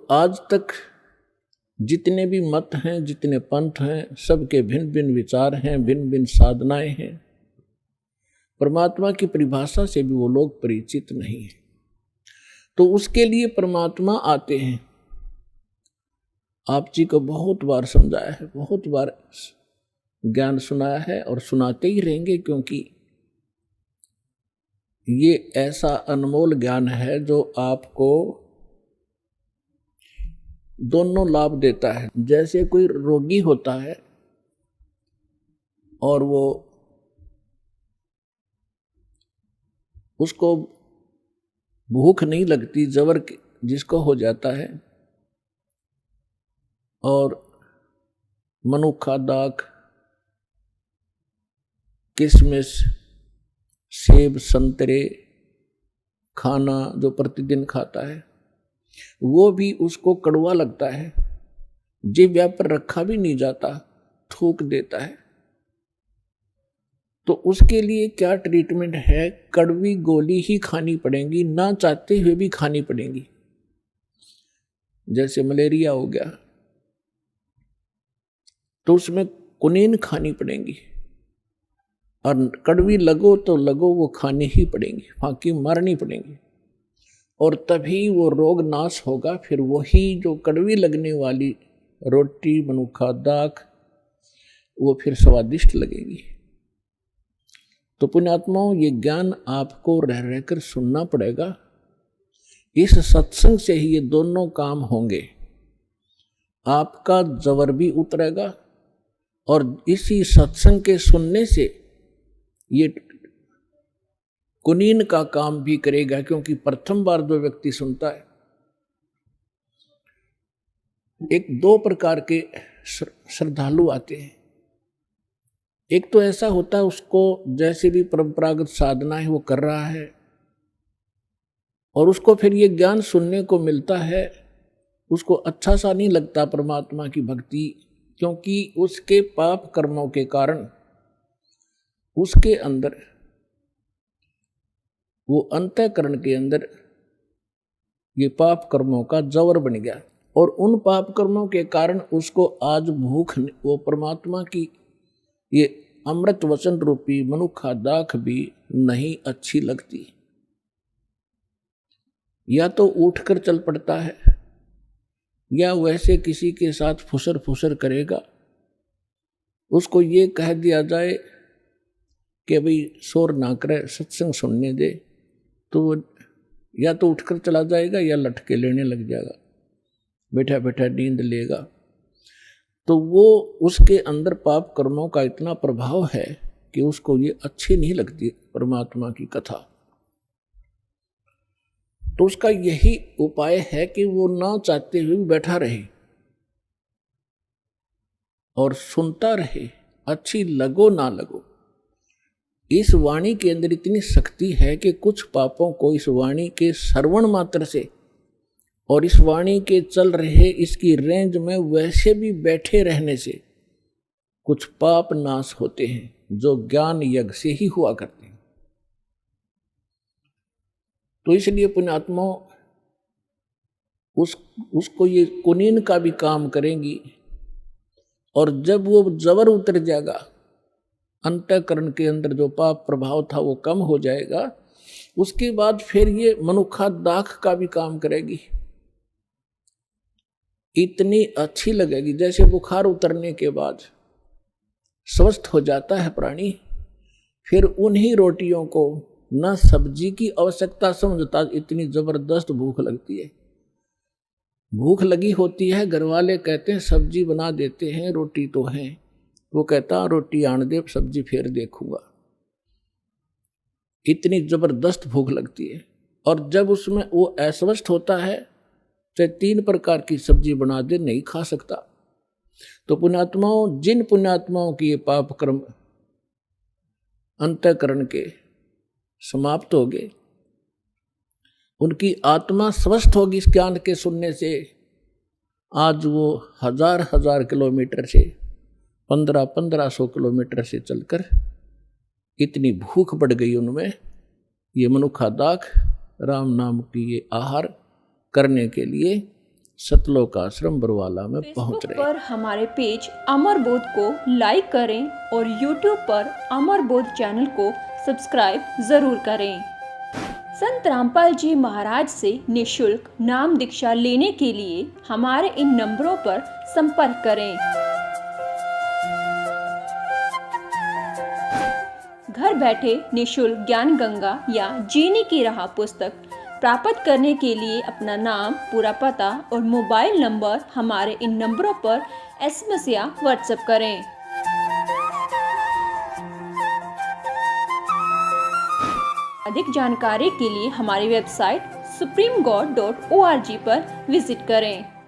आज तक जितने भी मत हैं, जितने पंथ हैं, सबके भिन्न भिन्न विचार हैं, भिन्न भिन्न साधनाएं हैं। परमात्मा की परिभाषा से भी वो लोग परिचित नहीं है। तो उसके लिए परमात्मा आते हैं। आप जी को बहुत बार समझाया है, बहुत बार ज्ञान सुनाया है और सुनाते ही रहेंगे, क्योंकि ये ऐसा अनमोल ज्ञान है जो आपको दोनों लाभ देता है। जैसे कोई रोगी होता है और उसको भूख नहीं लगती, जबर जिसको हो जाता है, और मनुखा, दाख, किशमिश, सेब, संतरे खाना जो प्रतिदिन खाता है, वो भी उसको कड़वा लगता है, जिह्वा पर रखा भी नहीं जाता, थूक देता है। तो उसके लिए क्या ट्रीटमेंट है? कड़वी गोली ही खानी पड़ेगी, ना चाहते हुए भी खानी पड़ेगी। जैसे मलेरिया हो गया तो उसमें कुनीन खानी पड़ेगी, और कड़वी लगो तो लगो, वो खानी ही पड़ेंगी, फांकी मारनी पड़ेंगी, और तभी वो रोग नाश होगा। फिर वही जो कड़वी लगने वाली रोटी, मनुखा, दाख, वो फिर स्वादिष्ट लगेगी। तो पुण्यात्माओं, ये ज्ञान आपको रह रहकर सुनना पड़ेगा। इस सत्संग से ही ये दोनों काम होंगे। आपका जबर भी उतरेगा और इसी सत्संग के सुनने से ये कुनीन का काम भी करेगा, क्योंकि प्रथम बार जो व्यक्ति सुनता है, एक दो प्रकार के श्रद्धालु आते हैं। एक तो ऐसा होता है, उसको जैसे भी परंपरागत साधना है वो कर रहा है, और उसको फिर ये ज्ञान सुनने को मिलता है, उसको अच्छा सा नहीं लगता परमात्मा की भक्ति, क्योंकि उसके पाप कर्मों के कारण उसके अंदर, वो अंतःकरण के अंदर ये पाप कर्मों का जवर बन गया, और उन पाप कर्मों के कारण उसको आज भूख, वो परमात्मा की ये अमृत वचन रूपी मनुखा दाख भी नहीं अच्छी लगती। या तो उठकर चल पड़ता है, या वैसे किसी के साथ फुसर फुसर करेगा। उसको ये कह दिया जाए कि भाई शोर ना करे, सत्संग सुनने दे, तो वो या तो उठकर चला जाएगा या लटके लेने लग जाएगा, बैठा बैठा नींद लेगा। तो वो उसके अंदर पाप कर्मों का इतना प्रभाव है कि उसको ये अच्छी नहीं लगती परमात्मा की कथा। तो उसका यही उपाय है कि वो ना चाहते हुए बैठा रहे और सुनता रहे, अच्छी लगो ना लगो। इस वाणी के अंदर इतनी शक्ति है कि कुछ पापों को इस वाणी के श्रवण मात्र से और इस वाणी के चल रहे इसकी रेंज में वैसे भी बैठे रहने से कुछ पाप नाश होते हैं, जो ज्ञान यज्ञ से ही हुआ करते हैं। तो इसलिए पुण्यात्माओं, उसको ये कुनीन का भी काम करेंगी, और जब वो जबर उतर जाएगा, अंतःकरण के अंदर जो पाप प्रभाव था वो कम हो जाएगा, उसके बाद फिर ये मनुखा दाख का भी काम करेगी। इतनी अच्छी लगेगी, जैसे बुखार उतरने के बाद स्वस्थ हो जाता है प्राणी, फिर उन्हीं रोटियों को न सब्जी की आवश्यकता समझता, इतनी जबरदस्त भूख लगती है। भूख लगी होती है, घर वाले कहते हैं सब्जी बना देते हैं, रोटी तो है, वो कहता रोटी आन दे, सब्जी फिर देखूंगा। इतनी जबरदस्त भूख लगती है, और जब उसमें वो अस्वस्थ होता है, चाहे 3 प्रकार की सब्जी बना दे, नहीं खा सकता। तो पुण्यात्माओं, जिन पुण्यात्माओं की ये पाप कर्म अंतःकरण के समाप्त हो गए, उनकी आत्मा स्वस्थ होगी इस ज्ञान के सुनने से। आज वो हजार हजार किलोमीटर से 1500 किलोमीटर से चलकर, इतनी भूख बढ़ गई उनमें, ये मनुखा दाख राम नाम की ये आहार करने के लिए सतलोक आश्रम बरवाला में पहुंच फेसबुक रहे। पर हमारे पेज अमर बोध को लाइक करें और यूट्यूब पर अमर बोध चैनल को सब्सक्राइब जरूर करें। संत रामपाल जी महाराज से निःशुल्क नाम दीक्षा लेने के लिए हमारे इन नंबरों पर संपर्क करें। घर बैठे निःशुल्क ज्ञान गंगा या जीने की राह पुस्तक प्राप्त करने के लिए अपना नाम, पूरा पता और मोबाइल नंबर हमारे इन नंबरों पर SMS या WhatsApp करें। अधिक जानकारी के लिए हमारी वेबसाइट supremegod.org पर विजिट करें।